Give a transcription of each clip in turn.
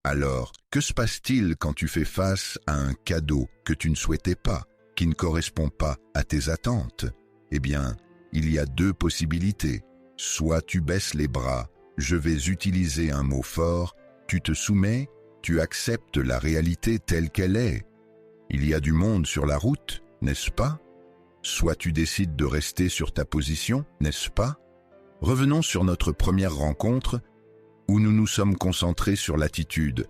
Alors, que se passe-t-il quand tu fais face à un cadeau que tu ne souhaitais pas, qui ne correspond pas à tes attentes? Eh bien, il y a deux possibilités. Soit tu baisses les bras, je vais utiliser un mot fort, tu te soumets, tu acceptes la réalité telle qu'elle est. Il y a du monde sur la route, n'est-ce pas? Soit tu décides de rester sur ta position, n'est-ce pas? Revenons sur notre première rencontre, où nous nous sommes concentrés sur l'attitude,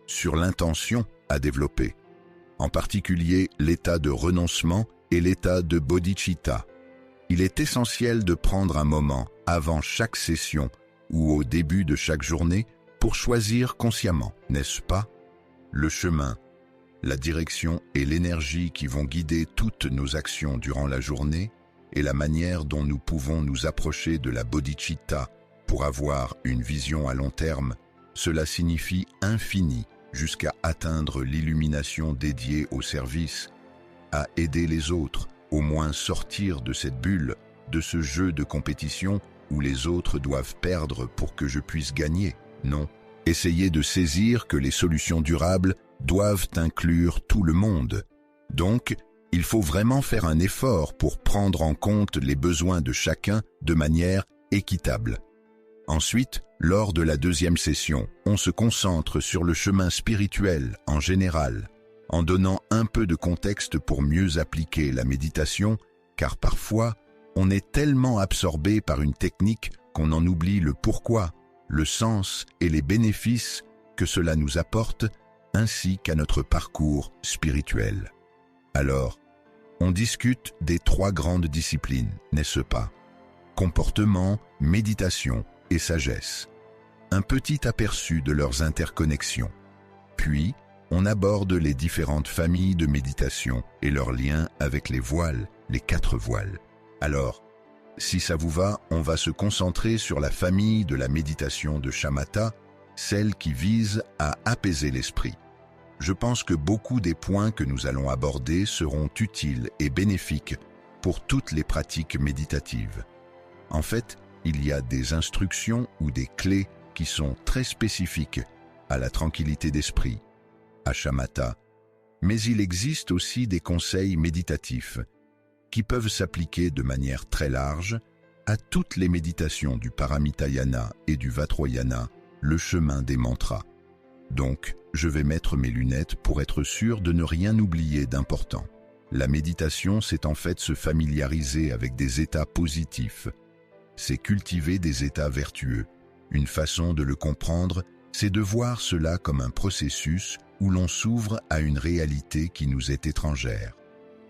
sur l'intention à développer, en particulier l'état de renoncement et l'état de bodhicitta. Il est essentiel de prendre un moment avant chaque session ou au début de chaque journée pour choisir consciemment, n'est-ce pas? Le chemin, la direction et l'énergie qui vont guider toutes nos actions durant la journée et la manière dont nous pouvons nous approcher de la bodhicitta pour avoir une vision à long terme, cela signifie infini jusqu'à atteindre l'illumination dédiée au service, à aider les autres, au moins sortir de cette bulle, de ce jeu de compétition où les autres doivent perdre pour que je puisse gagner. Non, essayez de saisir que les solutions durables doivent inclure tout le monde. Donc, il faut vraiment faire un effort pour prendre en compte les besoins de chacun de manière équitable. Ensuite, lors de la deuxième session, on se concentre sur le chemin spirituel en général, en donnant un peu de contexte pour mieux appliquer la méditation, car parfois, on est tellement absorbé par une technique qu'on en oublie le pourquoi, le sens et les bénéfices que cela nous apporte, ainsi qu'à notre parcours spirituel. Alors, on discute des trois grandes disciplines, n'est-ce pas? Comportement, méditation et sagesse. Un petit aperçu de leurs interconnexions. Puis, on aborde les différentes familles de méditation et leurs liens avec les voiles, les 4 voiles. Alors, si ça vous va, on va se concentrer sur la famille de la méditation de Shamatha, celle qui vise à apaiser l'esprit. Je pense que beaucoup des points que nous allons aborder seront utiles et bénéfiques pour toutes les pratiques méditatives. En fait, il y a des instructions ou des clés qui sont très spécifiques à la tranquillité d'esprit, à Shamatha, mais il existe aussi des conseils méditatifs qui peuvent s'appliquer de manière très large à toutes les méditations du Paramitayana et du Vajrayana, le chemin des mantras. Donc, je vais mettre mes lunettes pour être sûr de ne rien oublier d'important. La méditation, c'est en fait se familiariser avec des états positifs. C'est cultiver des états vertueux. Une façon de le comprendre, c'est de voir cela comme un processus où l'on s'ouvre à une réalité qui nous est étrangère.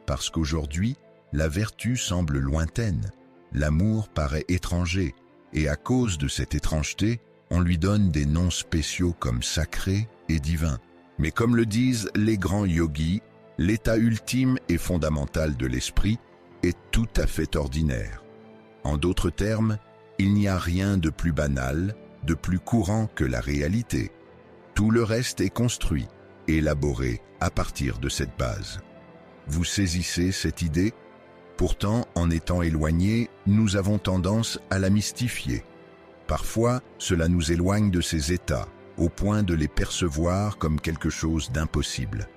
Parce qu'aujourd'hui, la vertu semble lointaine, l'amour paraît étranger, et à cause de cette étrangeté, on lui donne des noms spéciaux comme sacré et divin. Mais comme le disent les grands yogis, l'état ultime et fondamental de l'esprit est tout à fait ordinaire. En d'autres termes, il n'y a rien de plus banal, de plus courant que la réalité. Tout le reste est construit, élaboré à partir de cette base. Vous saisissez cette idée? Pourtant, en étant éloignés, nous avons tendance à la mystifier. Parfois, cela nous éloigne de ces états, au point de les percevoir comme quelque chose d'impossible.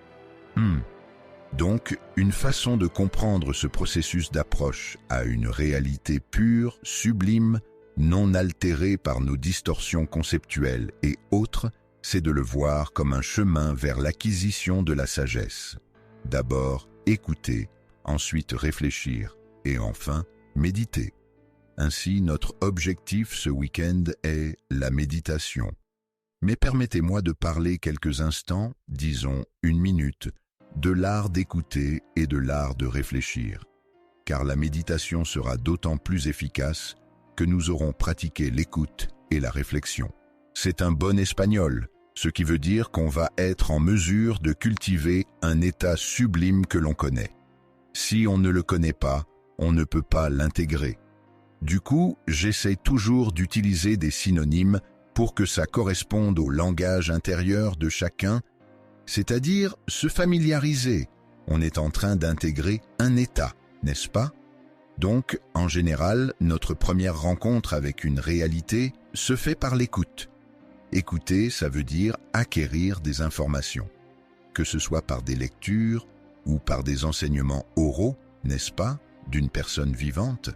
Donc, une façon de comprendre ce processus d'approche à une réalité pure, sublime, non altérée par nos distorsions conceptuelles et autres, c'est de le voir comme un chemin vers l'acquisition de la sagesse. D'abord, écouter, ensuite réfléchir, et enfin, méditer. Ainsi, notre objectif ce week-end est la méditation. Mais permettez-moi de parler quelques instants, disons 1 minute, de l'art d'écouter et de l'art de réfléchir. Car la méditation sera d'autant plus efficace que nous aurons pratiqué l'écoute et la réflexion. C'est un bon espagnol, ce qui veut dire qu'on va être en mesure de cultiver un état sublime que l'on connaît. Si on ne le connaît pas, on ne peut pas l'intégrer. Du coup, j'essaie toujours d'utiliser des synonymes pour que ça corresponde au langage intérieur de chacun, c'est-à-dire se familiariser. On est en train d'intégrer un état, n'est-ce pas? Donc, en général, notre première rencontre avec une réalité se fait par l'écoute. Écouter, ça veut dire acquérir des informations, que ce soit par des lectures ou par des enseignements oraux, n'est-ce pas, d'une personne vivante.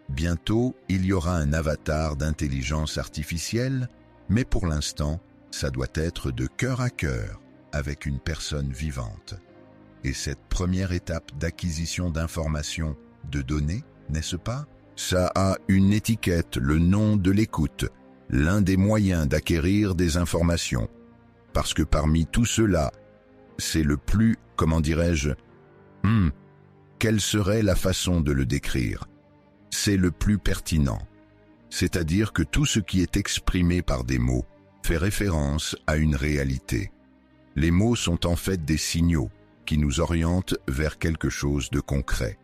Bientôt, il y aura un avatar d'intelligence artificielle, mais pour l'instant, ça doit être de cœur à cœur avec une personne vivante. Et cette première étape d'acquisition d'informations, de données, n'est-ce pas? Ça a une étiquette, le nom de l'écoute, l'un des moyens d'acquérir des informations. Parce que parmi tout cela, c'est le plus, comment dirais-je, quelle serait la façon de le décrire? C'est le plus pertinent. C'est-à-dire que tout ce qui est exprimé par des mots fait référence à une réalité. Les mots sont en fait des signaux qui nous orientent vers quelque chose de concret.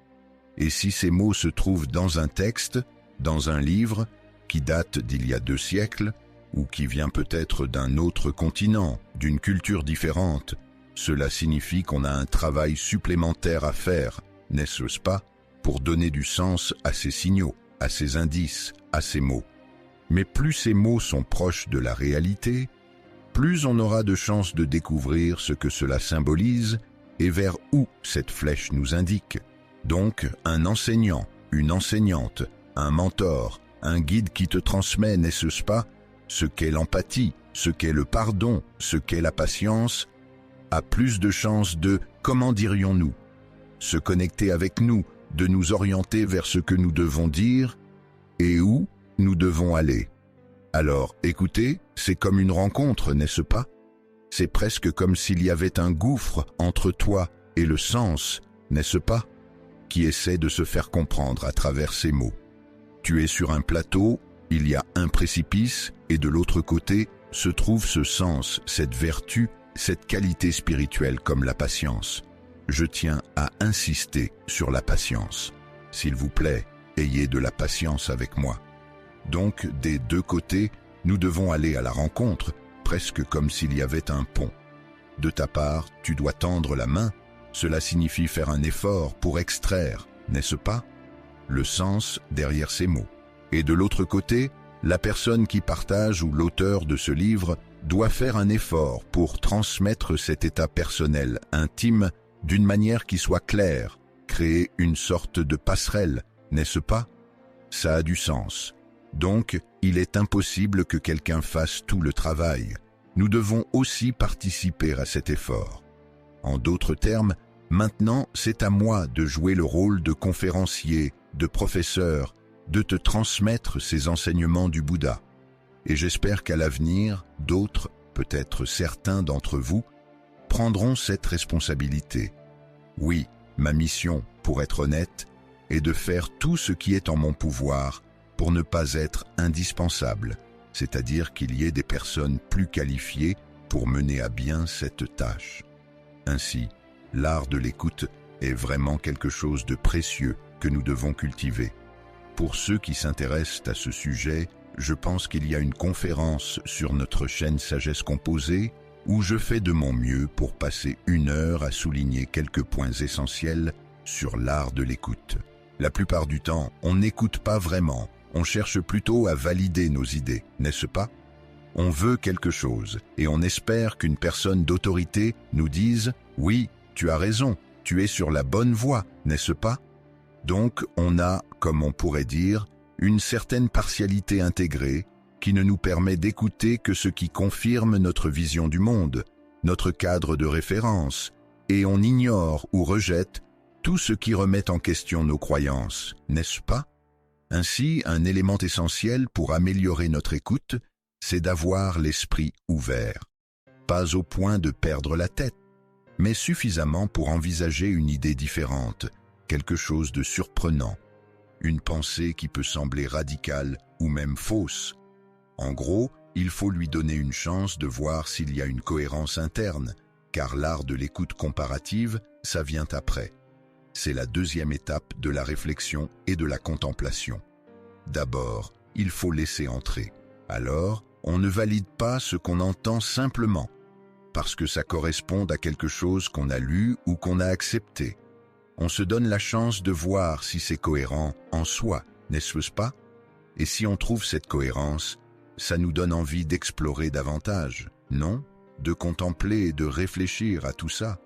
Et si ces mots se trouvent dans un texte, dans un livre, qui date d'il y a 2 siècles, ou qui vient peut-être d'un autre continent, d'une culture différente, cela signifie qu'on a un travail supplémentaire à faire, n'est-ce pas, pour donner du sens à ces signaux, à ces indices, à ces mots. Mais plus ces mots sont proches de la réalité, plus on aura de chances de découvrir ce que cela symbolise et vers où cette flèche nous indique. Donc, un enseignant, une enseignante, un mentor, un guide qui te transmet, n'est-ce pas, ce qu'est l'empathie, ce qu'est le pardon, ce qu'est la patience, a plus de chances de, comment dirions-nous, se connecter avec nous, de nous orienter vers ce que nous devons dire et où nous devons aller. Alors, écoutez, c'est comme une rencontre, n'est-ce pas? C'est presque comme s'il y avait un gouffre entre toi et le sens, n'est-ce pas, qui essaie de se faire comprendre à travers ces mots. Tu es sur un plateau, il y a un précipice, et de l'autre côté se trouve ce sens, cette vertu, cette qualité spirituelle comme la patience. Je tiens à insister sur la patience. S'il vous plaît, ayez de la patience avec moi. Donc, des 2 côtés, nous devons aller à la rencontre, presque comme s'il y avait un pont. De ta part, tu dois tendre la main, cela signifie faire un effort pour extraire, n'est-ce pas, le sens derrière ces mots. Et de l'autre côté, la personne qui partage ou l'auteur de ce livre doit faire un effort pour transmettre cet état personnel, intime, d'une manière qui soit claire, créer une sorte de passerelle, n'est-ce pas? Ça a du sens. Donc, il est impossible que quelqu'un fasse tout le travail. Nous devons aussi participer à cet effort. En d'autres termes, maintenant, c'est à moi de jouer le rôle de conférencier, de professeur, de te transmettre ces enseignements du Bouddha. Et j'espère qu'à l'avenir, d'autres, peut-être certains d'entre vous, prendront cette responsabilité. Oui, ma mission, pour être honnête, est de faire tout ce qui est en mon pouvoir pour ne pas être indispensable, c'est-à-dire qu'il y ait des personnes plus qualifiées pour mener à bien cette tâche. Ainsi, l'art de l'écoute est vraiment quelque chose de précieux que nous devons cultiver. Pour ceux qui s'intéressent à ce sujet, je pense qu'il y a une conférence sur notre chaîne Sagesse Composée où je fais de mon mieux pour passer 1 heure à souligner quelques points essentiels sur l'art de l'écoute. La plupart du temps, on n'écoute pas vraiment, on cherche plutôt à valider nos idées, n'est-ce pas? On veut quelque chose et on espère qu'une personne d'autorité nous dise « Oui, tu as raison, tu es sur la bonne voie, n'est-ce pas ?» Donc, on a, comme on pourrait dire, une certaine partialité intégrée qui ne nous permet d'écouter que ce qui confirme notre vision du monde, notre cadre de référence, et on ignore ou rejette tout ce qui remet en question nos croyances, n'est-ce pas? Ainsi, un élément essentiel pour améliorer notre écoute, c'est d'avoir l'esprit ouvert. Pas au point de perdre la tête, mais suffisamment pour envisager une idée différente, quelque chose de surprenant, une pensée qui peut sembler radicale ou même fausse. En gros, il faut lui donner une chance de voir s'il y a une cohérence interne, car l'art de l'écoute comparative, ça vient après. C'est la 2e étape de la réflexion et de la contemplation. D'abord, il faut laisser entrer. Alors, on ne valide pas ce qu'on entend simplement, parce que ça correspond à quelque chose qu'on a lu ou qu'on a accepté. On se donne la chance de voir si c'est cohérent en soi, n'est-ce pas? Et si on trouve cette cohérence, Ça nous donne envie d'explorer davantage, non? De contempler et de réfléchir à tout ça.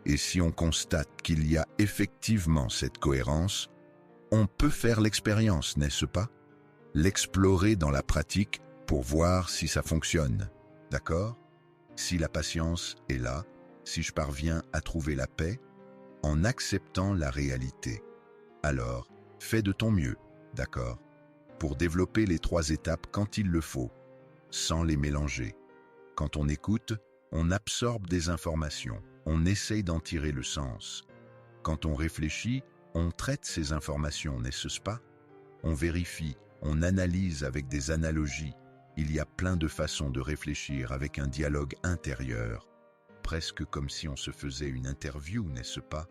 Et si on constate qu'il y a effectivement cette cohérence, on peut faire l'expérience, n'est-ce pas? L'explorer dans la pratique pour voir si ça fonctionne, d'accord? Si la patience est là, si je parviens à trouver la paix, en acceptant la réalité. Alors, fais de ton mieux, d'accord? Pour développer les 3 étapes quand il le faut, sans les mélanger. Quand on écoute, on absorbe des informations, on essaye d'en tirer le sens. Quand on réfléchit, on traite ces informations, n'est-ce pas? On vérifie, on analyse avec des analogies. Il y a plein de façons de réfléchir avec un dialogue intérieur, presque comme si on se faisait une interview, n'est-ce pas?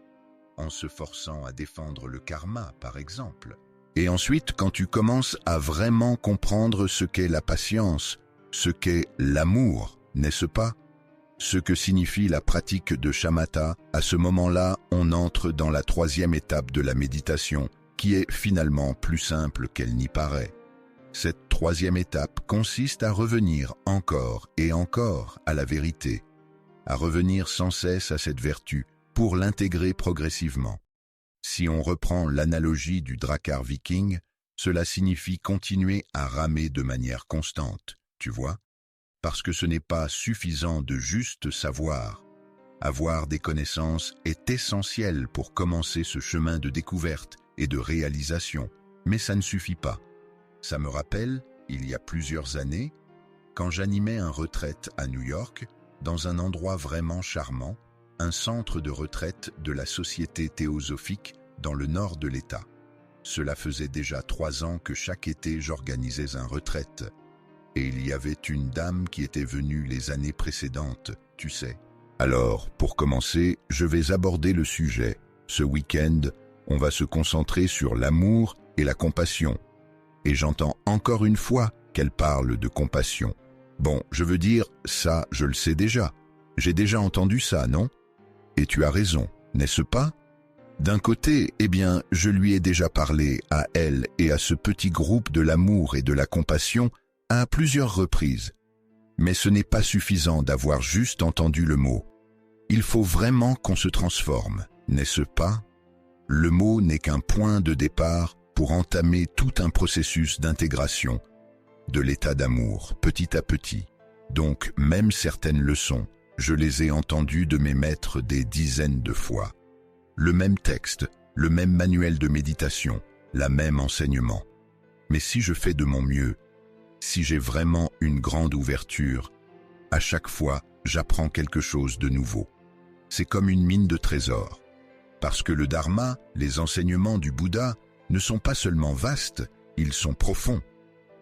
En se forçant à défendre le karma, par exemple. Et ensuite, quand tu commences à vraiment comprendre ce qu'est la patience, ce qu'est l'amour, n'est-ce pas? Ce que signifie la pratique de shamatha, à ce moment-là, on entre dans la 3e étape de la méditation, qui est finalement plus simple qu'elle n'y paraît. Cette 3e étape consiste à revenir encore et encore à la vérité, à revenir sans cesse à cette vertu pour l'intégrer progressivement. Si on reprend l'analogie du drakkar viking, cela signifie continuer à ramer de manière constante, tu vois? Parce que ce n'est pas suffisant de juste savoir. Avoir des connaissances est essentiel pour commencer ce chemin de découverte et de réalisation, mais ça ne suffit pas. Ça me rappelle, il y a plusieurs années, quand j'animais un retraite à New York, dans un endroit vraiment charmant, un centre de retraite de la Société théosophique dans le nord de l'État. Cela faisait déjà 3 ans que chaque été j'organisais un retraite. Et il y avait une dame qui était venue les années précédentes, tu sais. Alors, pour commencer, je vais aborder le sujet. Ce week-end, on va se concentrer sur l'amour et la compassion. Et j'entends encore une fois qu'elle parle de compassion. Bon, je veux dire, ça, je le sais déjà. J'ai déjà entendu ça, non? Et tu as raison, n'est-ce pas? D'un côté, eh bien, je lui ai déjà parlé à elle et à ce petit groupe de l'amour et de la compassion à plusieurs reprises. Mais ce n'est pas suffisant d'avoir juste entendu le mot. Il faut vraiment qu'on se transforme, n'est-ce pas? Le mot n'est qu'un point de départ pour entamer tout un processus d'intégration de l'état d'amour, petit à petit. Donc, même certaines leçons, je les ai entendues de mes maîtres des dizaines de fois. Le même texte, le même manuel de méditation, la même enseignement. Mais si je fais de mon mieux, si j'ai vraiment une grande ouverture, à chaque fois, j'apprends quelque chose de nouveau. C'est comme une mine de trésors. Parce que le Dharma, les enseignements du Bouddha, ne sont pas seulement vastes, ils sont profonds.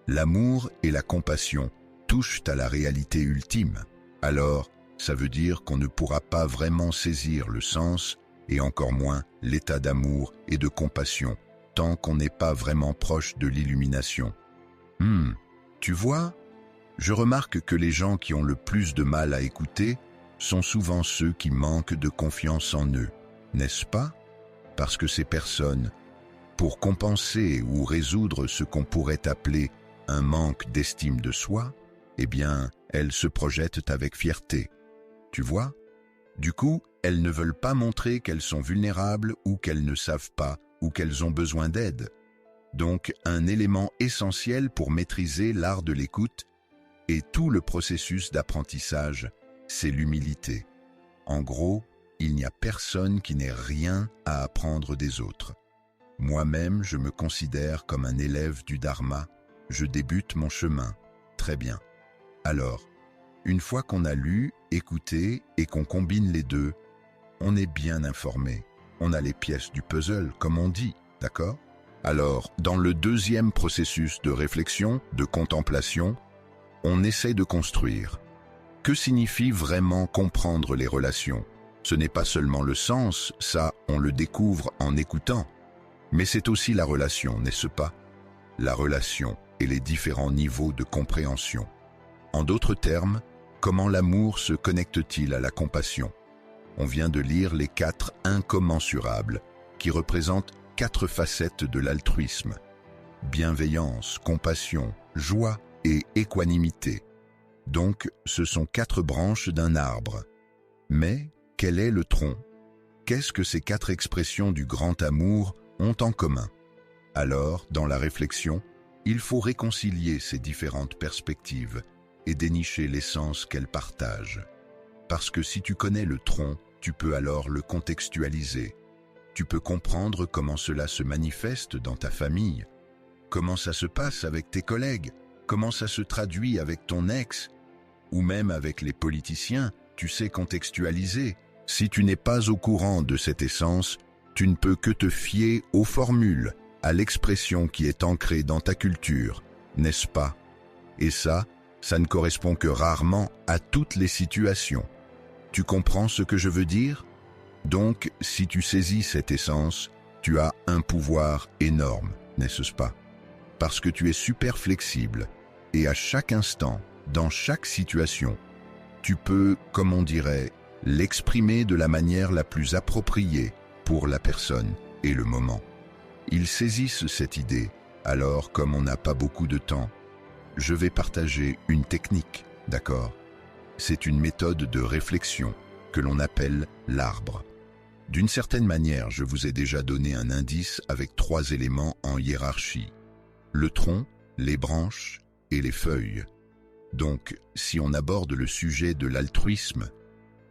L'amour et la compassion touchent à la réalité ultime. Alors, ça veut dire qu'on ne pourra pas vraiment saisir le sens, et encore moins l'état d'amour et de compassion, tant qu'on n'est pas vraiment proche de l'illumination. Tu vois, je remarque que les gens qui ont le plus de mal à écouter sont souvent ceux qui manquent de confiance en eux, n'est-ce pas? Parce que ces personnes, pour compenser ou résoudre ce qu'on pourrait appeler un manque d'estime de soi, eh bien, elles se projettent avec fierté. Tu vois? Du coup, elles ne veulent pas montrer qu'elles sont vulnérables ou qu'elles ne savent pas ou qu'elles ont besoin d'aide. Donc, un élément essentiel pour maîtriser l'art de l'écoute et tout le processus d'apprentissage, c'est l'humilité. En gros, il n'y a personne qui n'ait rien à apprendre des autres. Moi-même, je me considère comme un élève du Dharma. Je débute mon chemin. Très bien. Alors, une fois qu'on a lu, écouté et qu'on combine les deux, on est bien informé. On a les pièces du puzzle, comme on dit, d'accord? Alors, dans le deuxième processus de réflexion, de contemplation, on essaie de construire. Que signifie vraiment comprendre les relations? Ce n'est pas seulement le sens, ça, on le découvre en écoutant. Mais c'est aussi la relation, n'est-ce pas? La relation et les différents niveaux de compréhension. En d'autres termes, comment l'amour se connecte-t-il à la compassion? On vient de lire les 4 incommensurables, qui représentent 4 facettes de l'altruisme. Bienveillance, compassion, joie et équanimité. Donc, ce sont 4 branches d'un arbre. Mais, quel est le tronc? Qu'est-ce que ces 4 expressions du grand amour ont en commun? Alors, dans la réflexion, il faut réconcilier ces différentes perspectives et dénicher l'essence qu'elles partagent. Parce que si tu connais le tronc, tu peux alors le contextualiser. Tu peux comprendre comment cela se manifeste dans ta famille, comment ça se passe avec tes collègues, comment ça se traduit avec ton ex, ou même avec les politiciens, tu sais contextualiser. Si tu n'es pas au courant de cette essence, tu ne peux que te fier aux formules, à l'expression qui est ancrée dans ta culture, n'est-ce pas? Et ça ne correspond que rarement à toutes les situations. Tu comprends ce que je veux dire? Donc, si tu saisis cette essence, tu as un pouvoir énorme, n'est-ce pas? Parce que tu es super flexible, et à chaque instant, dans chaque situation, tu peux, comme on dirait, l'exprimer de la manière la plus appropriée pour la personne et le moment. Ils saisissent cette idée, alors comme on n'a pas beaucoup de temps, je vais partager une technique, d'accord? C'est une méthode de réflexion que l'on appelle l'arbre. D'une certaine manière, je vous ai déjà donné un indice avec 3 éléments en hiérarchie. Le tronc, les branches et les feuilles. Donc, si on aborde le sujet de l'altruisme,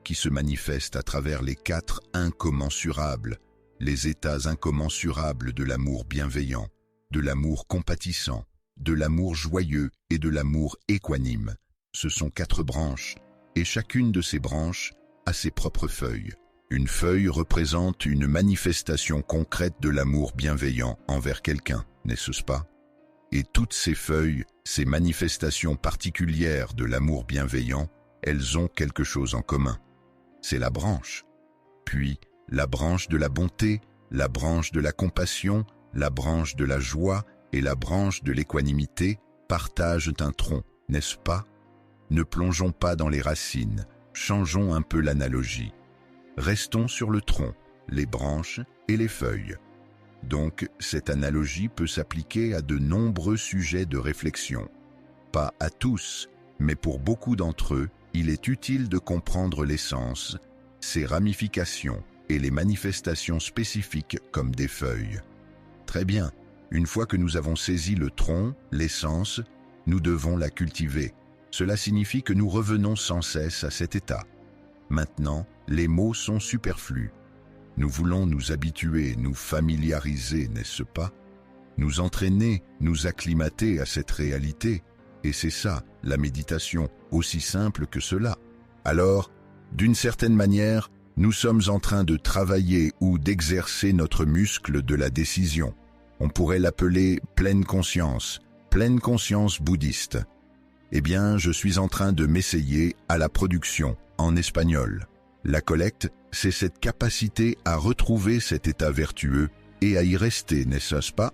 qui se manifeste à travers les 4 incommensurables, les états incommensurables de l'amour bienveillant, de l'amour compatissant, de l'amour joyeux et de l'amour équanime. Ce sont 4 branches, et chacune de ces branches a ses propres feuilles. Une feuille représente une manifestation concrète de l'amour bienveillant envers quelqu'un, n'est-ce pas? Et toutes ces feuilles, ces manifestations particulières de l'amour bienveillant, elles ont quelque chose en commun. C'est la branche. Puis, la branche de la bonté, la branche de la compassion, la branche de la joie et la branche de l'équanimité partagent un tronc, n'est-ce pas? Ne plongeons pas dans les racines, changeons un peu l'analogie. Restons sur le tronc, les branches et les feuilles. Donc, cette analogie peut s'appliquer à de nombreux sujets de réflexion. Pas à tous, mais pour beaucoup d'entre eux, il est utile de comprendre l'essence, ses ramifications et les manifestations spécifiques comme des feuilles. Très bien, une fois que nous avons saisi le tronc, l'essence, nous devons la cultiver. Cela signifie que nous revenons sans cesse à cet état. Maintenant, les mots sont superflus. Nous voulons nous habituer, nous familiariser, n'est-ce pas? Nous entraîner, nous acclimater à cette réalité. Et c'est ça, la méditation, aussi simple que cela. Alors, d'une certaine manière, nous sommes en train de travailler ou d'exercer notre muscle de la décision. On pourrait l'appeler pleine conscience bouddhiste. Eh bien, je suis en train de m'essayer à la production, en espagnol. La collecte, c'est cette capacité à retrouver cet état vertueux et à y rester, n'est-ce pas?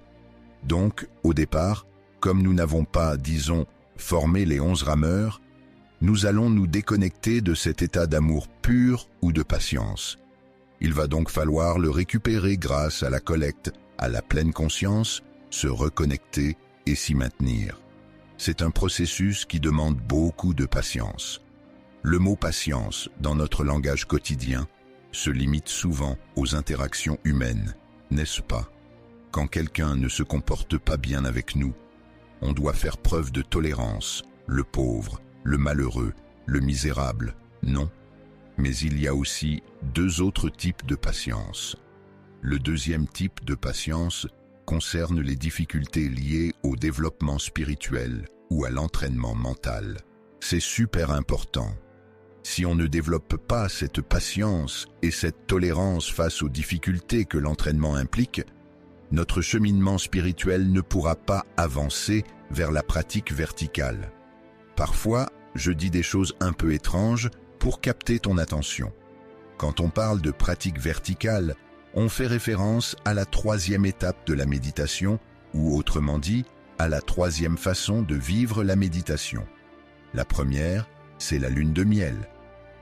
Donc, au départ, comme nous n'avons pas, disons, formé les 11 rameurs, nous allons nous déconnecter de cet état d'amour pur ou de patience. Il va donc falloir le récupérer grâce à la collecte, à la pleine conscience, se reconnecter et s'y maintenir. C'est un processus qui demande beaucoup de patience. Le mot patience, dans notre langage quotidien, se limite souvent aux interactions humaines, n'est-ce pas? Quand quelqu'un ne se comporte pas bien avec nous, on doit faire preuve de tolérance, le pauvre, le malheureux, le misérable, non. Mais il y a aussi 2 autres types de patience. Le deuxième type de patience concerne les difficultés liées au développement spirituel ou à l'entraînement mental. C'est super important. Si on ne développe pas cette patience et cette tolérance face aux difficultés que l'entraînement implique, notre cheminement spirituel ne pourra pas avancer vers la pratique verticale. Parfois, je dis des choses un peu étranges pour capter ton attention. Quand on parle de pratique verticale, on fait référence à la 3e étape de la méditation, ou autrement dit, à la 3e façon de vivre la méditation. La première, c'est la lune de miel.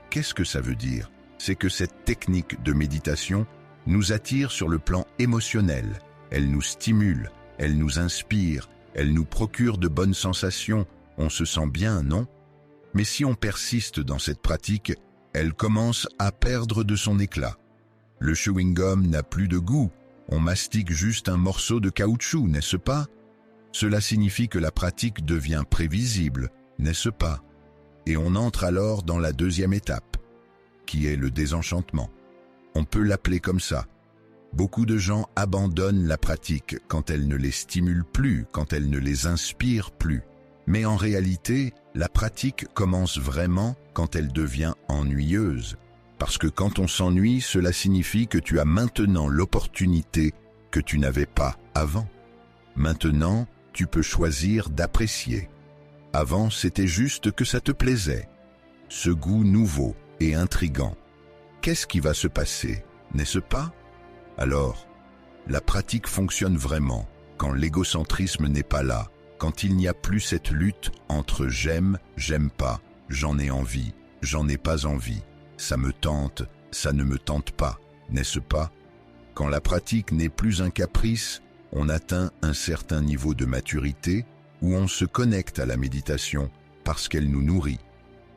Qu'est-ce que ça veut dire? C'est que cette technique de méditation nous attire sur le plan émotionnel. Elle nous stimule, elle nous inspire, elle nous procure de bonnes sensations, On se sent bien, non? Mais si on persiste dans cette pratique, elle commence à perdre de son éclat. Le chewing-gum n'a plus de goût, on mastique juste un morceau de caoutchouc, n'est-ce pas? Cela signifie que la pratique devient prévisible, n'est-ce pas? Et on entre alors dans la deuxième étape, qui est le désenchantement. On peut l'appeler comme ça. Beaucoup de gens abandonnent la pratique quand elle ne les stimule plus, quand elle ne les inspire plus. Mais en réalité, la pratique commence vraiment quand elle devient ennuyeuse. Parce que quand on s'ennuie, cela signifie que tu as maintenant l'opportunité que tu n'avais pas avant. Maintenant, tu peux choisir d'apprécier. Avant, c'était juste que ça te plaisait. Ce goût nouveau et intrigant. Qu'est-ce qui va se passer, n'est-ce pas? Alors, la pratique fonctionne vraiment quand l'égocentrisme n'est pas là, quand il n'y a plus cette lutte entre j'aime, j'aime pas, j'en ai envie, j'en ai pas envie, ça me tente, ça ne me tente pas, n'est-ce pas? Quand la pratique n'est plus un caprice, on atteint un certain niveau de maturité où on se connecte à la méditation parce qu'elle nous nourrit,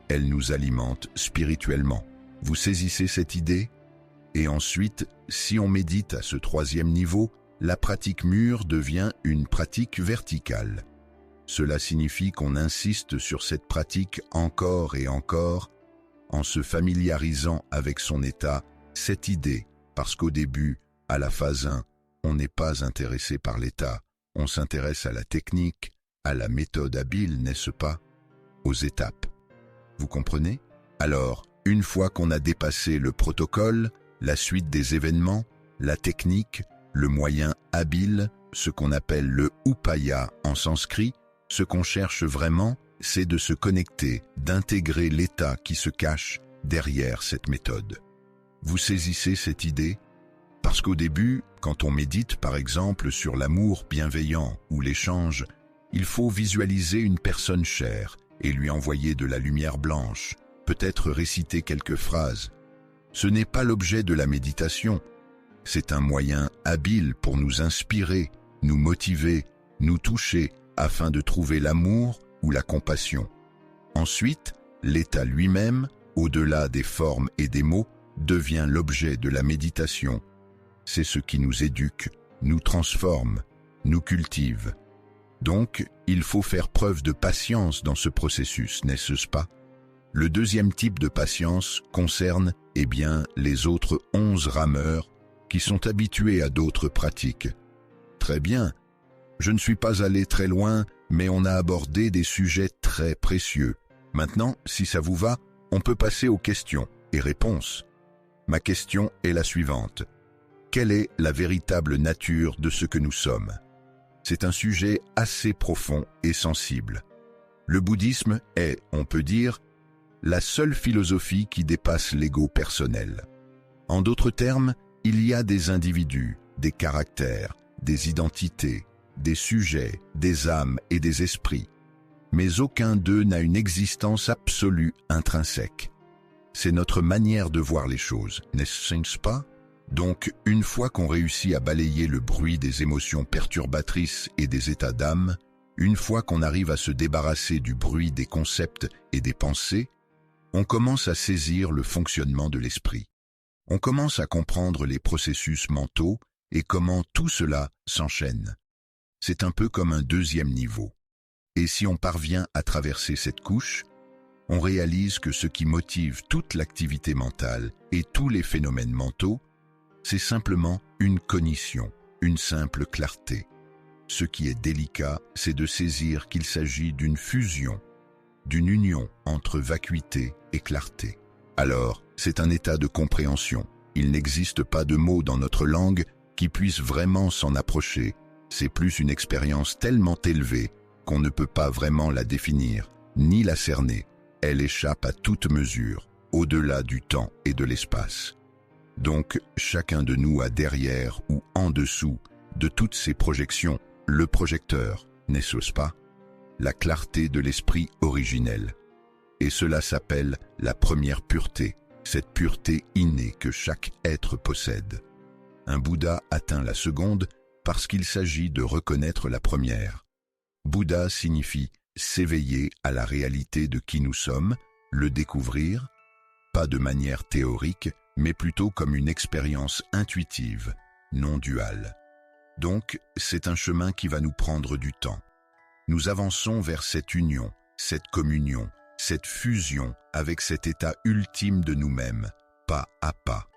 elle nous alimente spirituellement. Vous saisissez cette idée? Et ensuite, si on médite à ce troisième niveau, la pratique mûre devient une pratique verticale. Cela signifie qu'on insiste sur cette pratique encore et encore, en se familiarisant avec son état, cette idée, parce qu'au début, à la phase 1, on n'est pas intéressé par l'état, on s'intéresse à la technique, à la méthode habile, n'est-ce pas? Aux étapes. Vous comprenez? Alors, une fois qu'on a dépassé le protocole, la suite des événements, la technique, le moyen habile, ce qu'on appelle le upaya en sanskrit, ce qu'on cherche vraiment, c'est de se connecter, d'intégrer l'état qui se cache derrière cette méthode. Vous saisissez cette idée? Parce qu'au début, quand on médite par exemple sur l'amour bienveillant ou l'échange, il faut visualiser une personne chère et lui envoyer de la lumière blanche, peut-être réciter quelques phrases. Ce n'est pas l'objet de la méditation. C'est un moyen habile pour nous inspirer, nous motiver, nous toucher, afin de trouver l'amour ou la compassion. Ensuite, l'état lui-même, au-delà des formes et des mots, devient l'objet de la méditation. C'est ce qui nous éduque, nous transforme, nous cultive. Donc, il faut faire preuve de patience dans ce processus, n'est-ce pas? Le deuxième type de patience concerne, les autres 11 rameurs qui sont habitués à d'autres pratiques. Très bien, je ne suis pas allé très loin, mais on a abordé des sujets très précieux. Maintenant, si ça vous va, on peut passer aux questions et réponses. Ma question est la suivante. Quelle est la véritable nature de ce que nous sommes? C'est un sujet assez profond et sensible. Le bouddhisme est, on peut dire, la seule philosophie qui dépasse l'ego personnel. En d'autres termes, il y a des individus, des caractères, des identités, des sujets, des âmes et des esprits. Mais aucun d'eux n'a une existence absolue intrinsèque. C'est notre manière de voir les choses, n'est-ce pas? Donc, une fois qu'on réussit à balayer le bruit des émotions perturbatrices et des états d'âme, une fois qu'on arrive à se débarrasser du bruit des concepts et des pensées, on commence à saisir le fonctionnement de l'esprit. On commence à comprendre les processus mentaux et comment tout cela s'enchaîne. C'est un peu comme un deuxième niveau. Et si on parvient à traverser cette couche, on réalise que ce qui motive toute l'activité mentale et tous les phénomènes mentaux, c'est simplement une cognition, une simple clarté. Ce qui est délicat, c'est de saisir qu'il s'agit d'une fusion, d'une union entre vacuité et clarté. Alors, c'est un état de compréhension. Il n'existe pas de mots dans notre langue qui puissent vraiment s'en approcher. C'est plus une expérience tellement élevée qu'on ne peut pas vraiment la définir, ni la cerner. Elle échappe à toute mesure, au-delà du temps et de l'espace. Donc, chacun de nous a derrière ou en dessous de toutes ces projections, le projecteur, n'est-ce pas? La clarté de l'esprit originel. Et cela s'appelle la première pureté, cette pureté innée que chaque être possède. Un Bouddha atteint la seconde parce qu'il s'agit de reconnaître la première. Bouddha signifie s'éveiller à la réalité de qui nous sommes, le découvrir, pas de manière théorique, mais plutôt comme une expérience intuitive, non duale. Donc, c'est un chemin qui va nous prendre du temps. Nous avançons vers cette union, cette communion, cette fusion avec cet état ultime de nous-mêmes, pas à pas.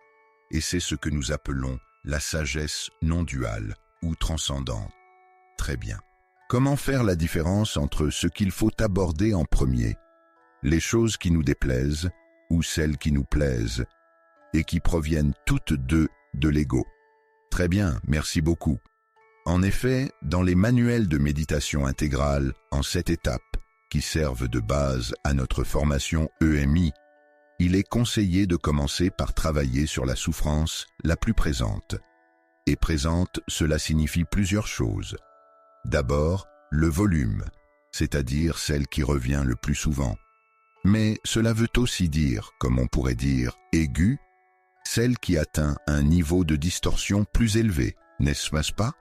Et c'est ce que nous appelons la sagesse non duale ou transcendante. Très bien. Comment faire la différence entre ce qu'il faut aborder en premier, les choses qui nous déplaisent ou celles qui nous plaisent, et qui proviennent toutes deux de l'ego? Très bien, merci beaucoup. En effet, dans les manuels de méditation intégrale en 7 étapes, qui servent de base à notre formation EMI, il est conseillé de commencer par travailler sur la souffrance la plus présente. Et présente, cela signifie plusieurs choses. D'abord, le volume, c'est-à-dire celle qui revient le plus souvent. Mais cela veut aussi dire, comme on pourrait dire, aiguë, celle qui atteint un niveau de distorsion plus élevé, n'est-ce pas?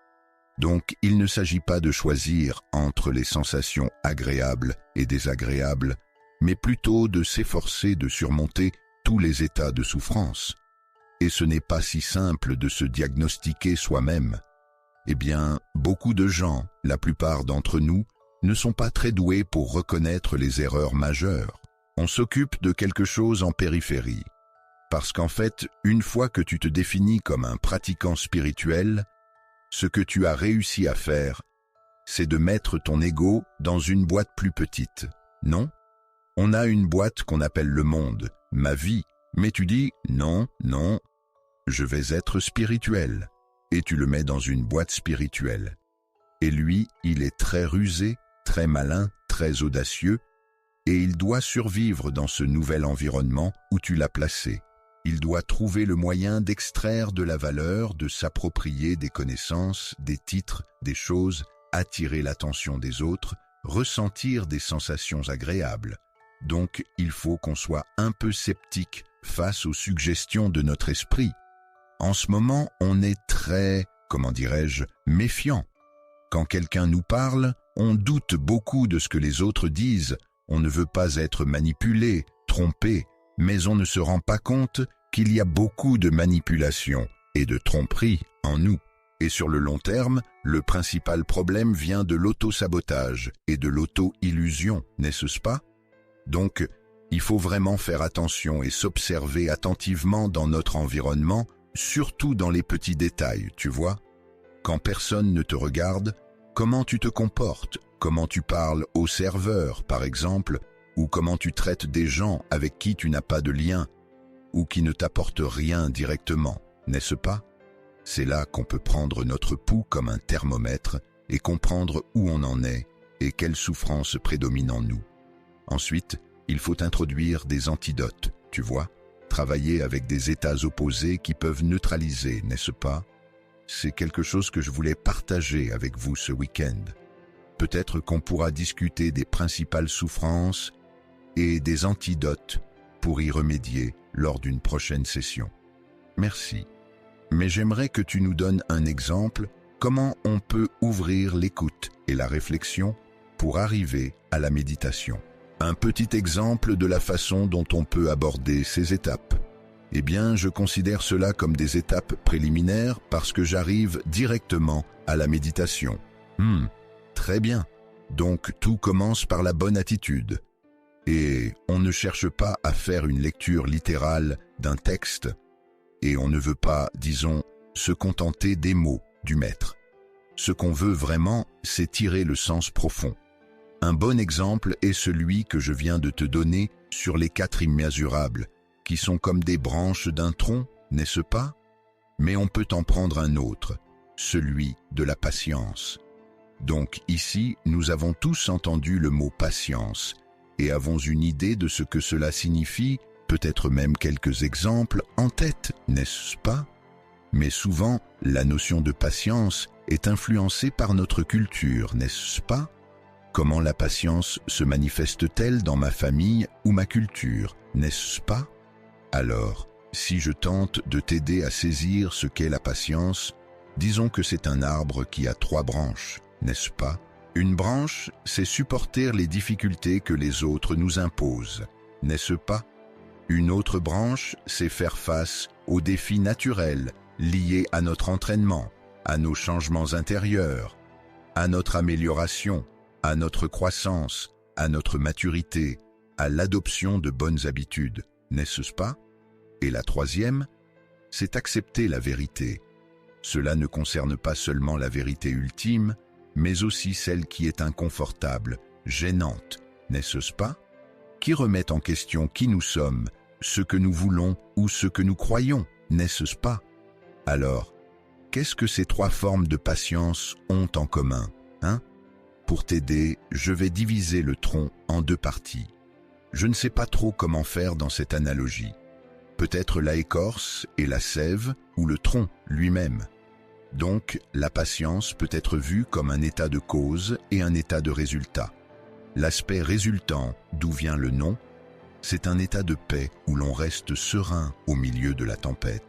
Donc, il ne s'agit pas de choisir entre les sensations agréables et désagréables, mais plutôt de s'efforcer de surmonter tous les états de souffrance. Et ce n'est pas si simple de se diagnostiquer soi-même. Eh bien, beaucoup de gens, la plupart d'entre nous, ne sont pas très doués pour reconnaître les erreurs majeures. On s'occupe de quelque chose en périphérie. Parce qu'en fait, une fois que tu te définis comme un pratiquant spirituel, ce que tu as réussi à faire, c'est de mettre ton ego dans une boîte plus petite, non? On a une boîte qu'on appelle le monde, ma vie, mais tu dis « non, non, je vais être spirituel » et tu le mets dans une boîte spirituelle. Et lui, il est très rusé, très malin, très audacieux, et il doit survivre dans ce nouvel environnement où tu l'as placé. Il doit trouver le moyen d'extraire de la valeur, de s'approprier des connaissances, des titres, des choses, attirer l'attention des autres, ressentir des sensations agréables. Donc, il faut qu'on soit un peu sceptique face aux suggestions de notre esprit. En ce moment, on est très, méfiant. Quand quelqu'un nous parle, on doute beaucoup de ce que les autres disent. On ne veut pas être manipulé, trompé, mais on ne se rend pas compte qu'il y a beaucoup de manipulation et de tromperie en nous. Et sur le long terme, le principal problème vient de l'auto-sabotage et de l'auto-illusion, n'est-ce pas? Donc, il faut vraiment faire attention et s'observer attentivement dans notre environnement, surtout dans les petits détails, tu vois. Quand personne ne te regarde, comment tu te comportes, comment tu parles au serveur, par exemple, ou comment tu traites des gens avec qui tu n'as pas de lien, ou qui ne t'apportent rien directement, n'est-ce pas? C'est là qu'on peut prendre notre pouls comme un thermomètre et comprendre où on en est et quelle souffrance prédomine en nous. Ensuite, il faut introduire des antidotes, tu vois, travailler avec des états opposés qui peuvent neutraliser, n'est-ce pas? C'est quelque chose que je voulais partager avec vous ce week-end. Peut-être qu'on pourra discuter des principales souffrances et des antidotes pour y remédier lors d'une prochaine session. Merci. Mais j'aimerais que tu nous donnes un exemple comment on peut ouvrir l'écoute et la réflexion pour arriver à la méditation. Un petit exemple de la façon dont on peut aborder ces étapes. Eh bien, je considère cela comme des étapes préliminaires parce que j'arrive directement à la méditation. Très bien. Donc, tout commence par la bonne attitude. Et on ne cherche pas à faire une lecture littérale d'un texte. Et on ne veut pas, disons, se contenter des mots du maître. Ce qu'on veut vraiment, c'est tirer le sens profond. Un bon exemple est celui que je viens de te donner sur les 4 immesurables, qui sont comme des branches d'un tronc, n'est-ce pas? Mais on peut en prendre un autre, celui de la patience. Donc ici, nous avons tous entendu le mot patience et avons une idée de ce que cela signifie, peut-être même quelques exemples en tête, n'est-ce pas? Mais souvent, la notion de patience est influencée par notre culture, n'est-ce pas? Comment la patience se manifeste-t-elle dans ma famille ou ma culture, n'est-ce pas? Alors, si je tente de t'aider à saisir ce qu'est la patience, disons que c'est un arbre qui a 3 branches, n'est-ce pas? Une branche, c'est supporter les difficultés que les autres nous imposent, n'est-ce pas? Une autre branche, c'est faire face aux défis naturels liés à notre entraînement, à nos changements intérieurs, à notre amélioration, à notre croissance, à notre maturité, à l'adoption de bonnes habitudes, n'est-ce pas? Et la troisième, c'est accepter la vérité. Cela ne concerne pas seulement la vérité ultime, mais aussi celle qui est inconfortable, gênante, n'est-ce pas? Qui remet en question qui nous sommes, ce que nous voulons ou ce que nous croyons, n'est-ce pas? Alors, qu'est-ce que ces trois formes de patience ont en commun, hein? Pour t'aider, je vais diviser le tronc en deux parties. Je ne sais pas trop comment faire dans cette analogie. Peut-être la écorce et la sève ou le tronc lui-même. Donc, la patience peut être vue comme un état de cause et un état de résultat. L'aspect résultant, d'où vient le nom, c'est un état de paix où l'on reste serein au milieu de la tempête.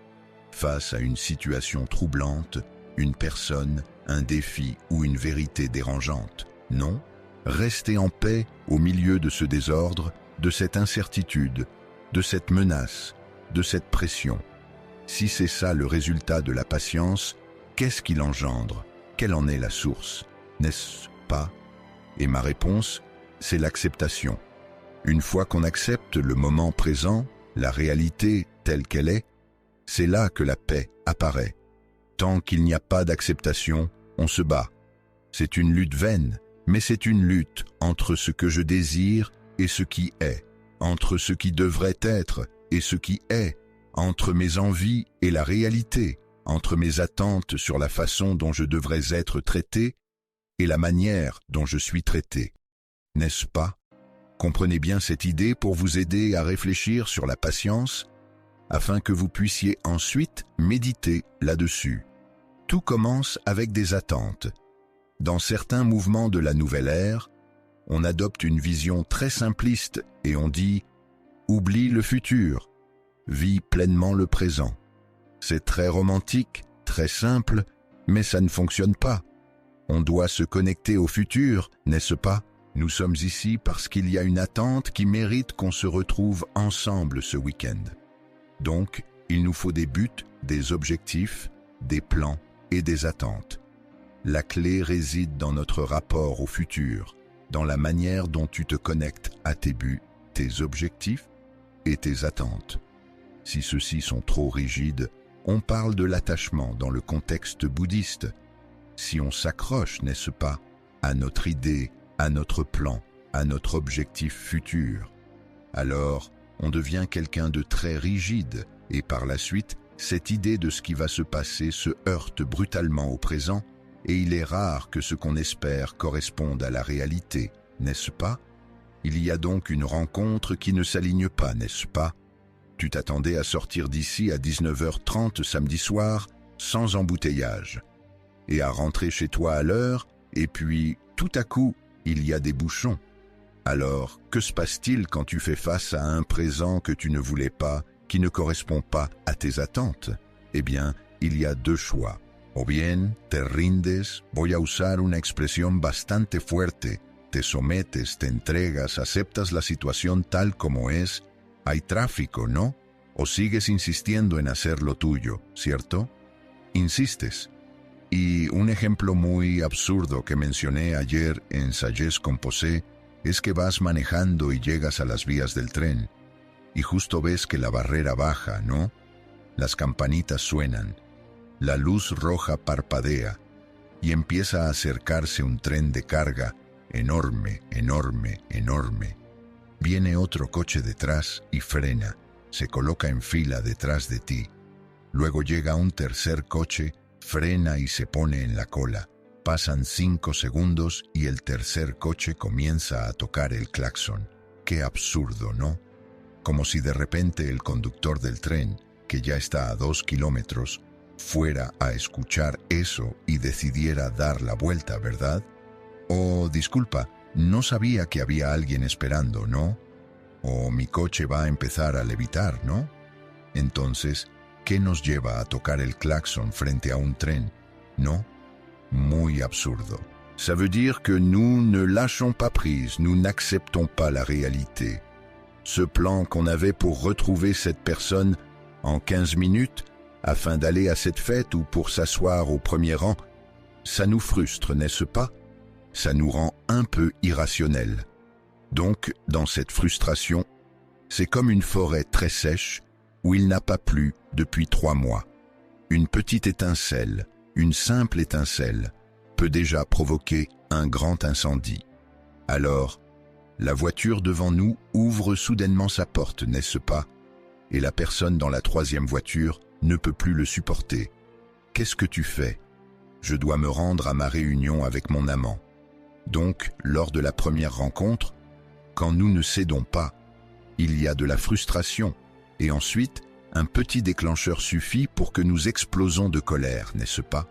Face à une situation troublante, une personne, un défi ou une vérité dérangeante. Non, rester en paix au milieu de ce désordre, de cette incertitude, de cette menace, de cette pression. Si c'est ça le résultat de la patience, qu'est-ce qu'il engendre? Quelle en est la source? N'est-ce pas? Et ma réponse, c'est l'acceptation. Une fois qu'on accepte le moment présent, la réalité telle qu'elle est, c'est là que la paix apparaît. Tant qu'il n'y a pas d'acceptation, on se bat. C'est une lutte vaine, mais c'est une lutte entre ce que je désire et ce qui est, entre ce qui devrait être et ce qui est, entre mes envies et la réalité, entre mes attentes sur la façon dont je devrais être traité et la manière dont je suis traité. N'est-ce pas? Comprenez bien cette idée pour vous aider à réfléchir sur la patience, afin que vous puissiez ensuite méditer là-dessus. Tout commence avec des attentes. Dans certains mouvements de la nouvelle ère, on adopte une vision très simpliste et on dit « oublie le futur, vis pleinement le présent ». C'est très romantique, très simple, mais ça ne fonctionne pas. On doit se connecter au futur, n'est-ce pas? Nous sommes ici parce qu'il y a une attente qui mérite qu'on se retrouve ensemble ce week-end. Donc, il nous faut des buts, des objectifs, des plans et des attentes. La clé réside dans notre rapport au futur, dans la manière dont tu te connectes à tes buts, tes objectifs et tes attentes. Si ceux-ci sont trop rigides, on parle de l'attachement dans le contexte bouddhiste. Si on s'accroche, n'est-ce pas, à notre idée, à notre plan, à notre objectif futur, alors on devient quelqu'un de très rigide et par la suite, cette idée de ce qui va se passer se heurte brutalement au présent et il est rare que ce qu'on espère corresponde à la réalité, n'est-ce pas? Il y a donc une rencontre qui ne s'aligne pas, n'est-ce pas? Tu t'attendais à sortir d'ici à 19h30 samedi soir, sans embouteillage, et à rentrer chez toi à l'heure, et puis, tout à coup, il y a des bouchons. Alors, que se passe-t-il quand tu fais face à un présent que tu ne voulais pas, qui ne correspond pas à tes attentes? Eh bien, il y a deux choix. O bien, te rindes, voy a usar una expresión bastante fuerte, te sometes, te entregas, aceptas la situación tal como es, hay tráfico, ¿no? O sigues insistiendo en hacer lo tuyo, ¿cierto? Insistes. Y un ejemplo muy absurdo que mencioné ayer en Sagesse Composée es que vas manejando y llegas a las vías del tren, y justo ves que la barrera baja, ¿no? Las campanitas suenan, la luz roja parpadea, y empieza a acercarse un tren de carga enorme, enorme, enorme. Viene otro coche detrás y frena, se coloca en fila detrás de ti. Luego llega un tercer coche, frena y se pone en la cola. Pasan 5 segundos y el tercer coche comienza a tocar el claxon. Qué absurdo, ¿no? Como si de repente el conductor del tren, que ya está a 2 kilómetros, fuera a escuchar eso y decidiera dar la vuelta, ¿verdad? Oh, disculpa, no sabía que había alguien esperando, ¿no? O mi coche va a empezar a levitar, ¿no? Entonces, ¿qué nos lleva a tocar el claxon frente a un tren? ¿No? Muy absurdo. Ça veut dire que nous ne lâchons pas prise, nous n'acceptons pas la réalité. Ce plan qu'on avait pour retrouver cette personne en 15 minutes, afin d'aller à cette fête ou pour s'asseoir au premier rang, ça nous frustre, n'est-ce pas? Ça nous rend un peu irrationnels. Donc, dans cette frustration, c'est comme une forêt très sèche où il n'a pas plu depuis 3 mois. Une petite étincelle, une simple étincelle, peut déjà provoquer un grand incendie. Alors, la voiture devant nous ouvre soudainement sa porte, n'est-ce pas? Et la personne dans la 3e voiture ne peut plus le supporter. Qu'est-ce que tu fais? Je dois me rendre à ma réunion avec mon amant. Donc, lors de la première rencontre, quand nous ne cédons pas, il y a de la frustration, et ensuite, un petit déclencheur suffit pour que nous explosons de colère, n'est-ce pas?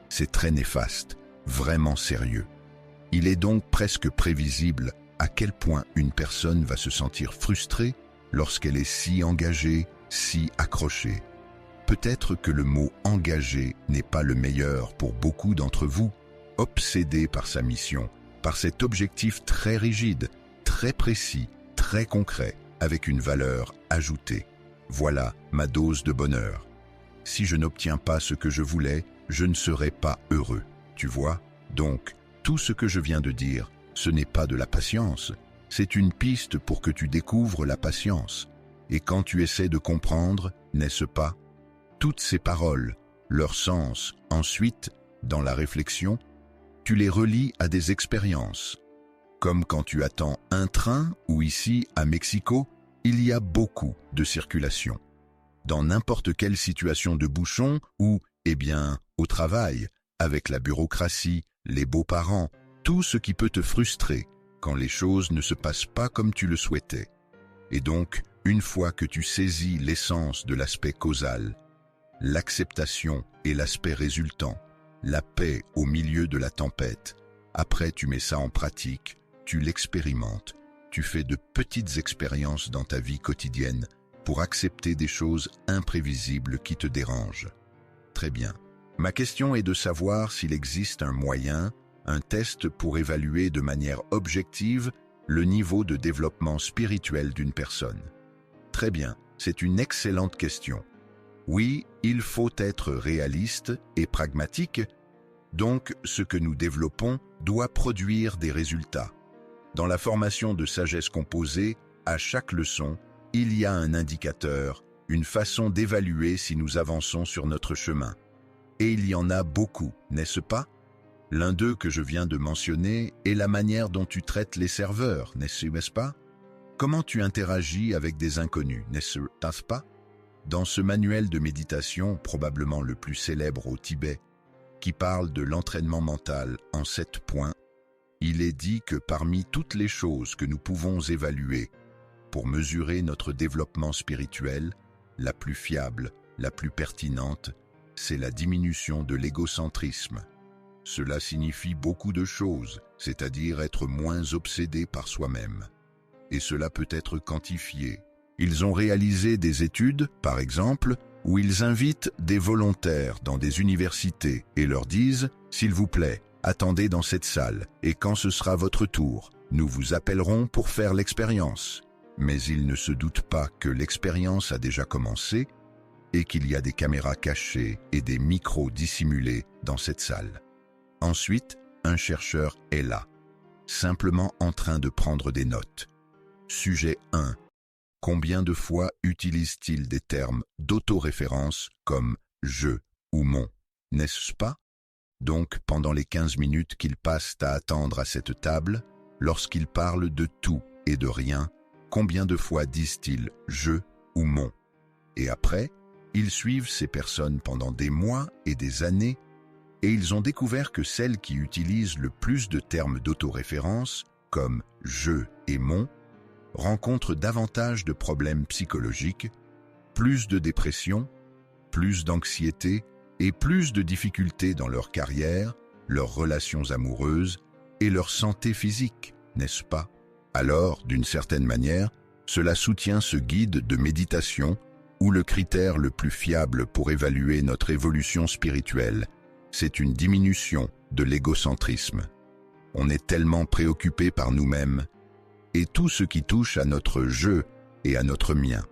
C'est très néfaste, vraiment sérieux. Il est donc presque prévisible à quel point une personne va se sentir frustrée lorsqu'elle est si engagée, si accrochée. Peut-être que le mot « engagé » n'est pas le meilleur pour beaucoup d'entre vous, obsédés par sa mission, par cet objectif très rigide, très précis, très concret, avec une valeur ajoutée. Voilà ma dose de bonheur. Si je n'obtiens pas ce que je voulais, je ne serai pas heureux, tu vois? Donc, tout ce que je viens de dire, ce n'est pas de la patience, c'est une piste pour que tu découvres la patience. Et quand tu essaies de comprendre, n'est-ce pas? Toutes ces paroles, leur sens, ensuite, dans la réflexion, tu les relis à des expériences. Comme quand tu attends un train ou ici, à Mexico, il y a beaucoup de circulation. Dans n'importe quelle situation de bouchon ou, au travail, avec la bureaucratie, les beaux-parents, tout ce qui peut te frustrer quand les choses ne se passent pas comme tu le souhaitais. Et donc, une fois que tu saisis l'essence de l'aspect causal, l'acceptation et l'aspect résultant, la paix au milieu de la tempête, après tu mets ça en pratique, tu l'expérimentes, tu fais de petites expériences dans ta vie quotidienne pour accepter des choses imprévisibles qui te dérangent. Très bien. Ma question est de savoir s'il existe un moyen, un test pour évaluer de manière objective le niveau de développement spirituel d'une personne. Très bien, c'est une excellente question. Oui, il faut être réaliste et pragmatique, donc ce que nous développons doit produire des résultats. Dans la formation de sagesse composée, à chaque leçon, il y a un indicateur, une façon d'évaluer si nous avançons sur notre chemin. Et il y en a beaucoup, n'est-ce pas? L'un d'eux que je viens de mentionner est la manière dont tu traites les serveurs, n'est-ce pas? Comment tu interagis avec des inconnus, n'est-ce pas? Dans ce manuel de méditation, probablement le plus célèbre au Tibet, qui parle de l'entraînement mental en 7 points, il est dit que parmi toutes les choses que nous pouvons évaluer pour mesurer notre développement spirituel, la plus fiable, la plus pertinente, c'est la diminution de l'égocentrisme. Cela signifie beaucoup de choses, c'est-à-dire être moins obsédé par soi-même. Et cela peut être quantifié. Ils ont réalisé des études, par exemple, où ils invitent des volontaires dans des universités et leur disent « S'il vous plaît, attendez dans cette salle, et quand ce sera votre tour, nous vous appellerons pour faire l'expérience. » Mais ils ne se doutent pas que l'expérience a déjà commencé et qu'il y a des caméras cachées et des micros dissimulés dans cette salle. Ensuite, un chercheur est là, simplement en train de prendre des notes. Sujet 1. Combien de fois utilise-t-il des termes d'autoréférence comme « je » ou « mon », n'est-ce pas? Donc, pendant les 15 minutes qu'il passe à attendre à cette table, lorsqu'il parle de tout et de rien, combien de fois disent-ils « je » ou « mon » Et après, ils suivent ces personnes pendant des mois et des années, et ils ont découvert que celles qui utilisent le plus de termes d'autoréférence, comme « je » et « mon », rencontrent davantage de problèmes psychologiques, plus de dépression, plus d'anxiété et plus de difficultés dans leur carrière, leurs relations amoureuses et leur santé physique, n'est-ce pas? Alors, d'une certaine manière, cela soutient ce guide de méditation où le critère le plus fiable pour évaluer notre évolution spirituelle, c'est une diminution de l'égocentrisme. On est tellement préoccupé par nous-mêmes et tout ce qui touche à notre je et à notre mien.